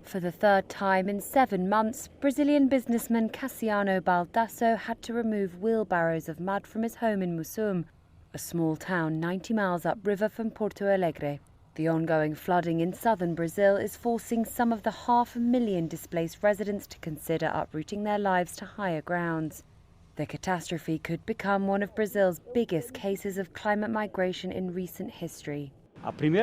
For the third time in 7 months, Brazilian businessman Cassiano Baldasso had to remove wheelbarrows of mud from his home in Mussum, a small town 90 miles upriver from Porto Alegre. The ongoing flooding in southern Brazil is forcing some of the 500,000 displaced residents to consider uprooting their lives to higher grounds. The catastrophe could become one of Brazil's biggest cases of climate migration in recent history. During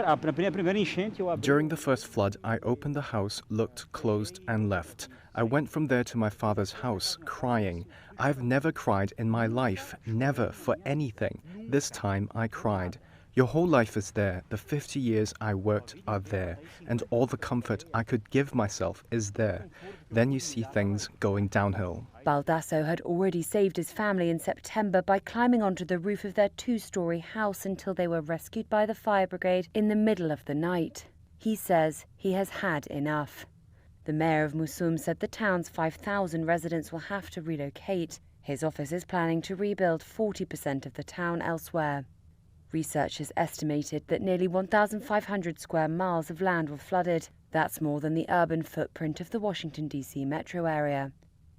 the first flood, I opened the house, looked, closed, and left. I went from there to my father's house, crying. I've never cried in my life, never, for anything. This time I cried. Your whole life is there, the 50 years I worked are there, and all the comfort I could give myself is there. Then you see things going downhill. Baldasso had already saved his family in September by climbing onto the roof of their 2-story house until they were rescued by the fire brigade in the middle of the night. He says he has had enough. The mayor of Mussum said the town's 5,000 residents will have to relocate. His office is planning to rebuild 40% of the town elsewhere. Researchers estimated that nearly 1,500 square miles of land were flooded. That's more than the urban footprint of the Washington, D.C. metro area.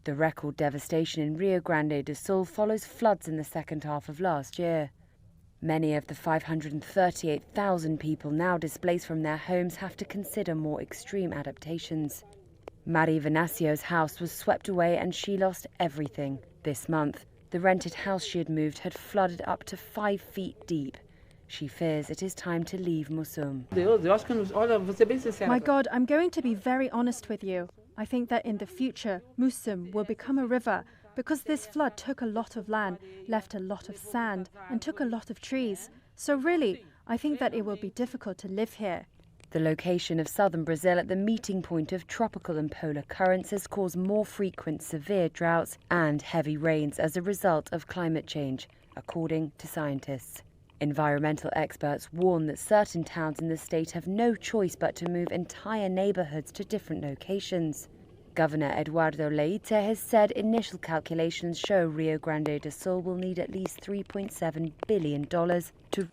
The record devastation in Rio Grande do Sul follows floods in the second half of last year. Many of the 538,000 people now displaced from their homes have to consider more extreme adaptations. Mari Venacio's house was swept away and she lost everything. This month, the rented house she had moved had flooded up to 5 feet deep. She fears it is time to leave Mussum. My God, I'm going to be very honest with you. I think that in the future, Mussum will become a river because this flood took a lot of land, left a lot of sand, and took a lot of trees. So really, I think that it will be difficult to live here. The location of southern Brazil at the meeting point of tropical and polar currents has caused more frequent severe droughts and heavy rains as a result of climate change, according to scientists. Environmental experts warn that certain towns in the state have no choice but to move entire neighborhoods to different locations. Governor Eduardo Leite has said initial calculations show Rio Grande do Sul will need at least $3.7 billion to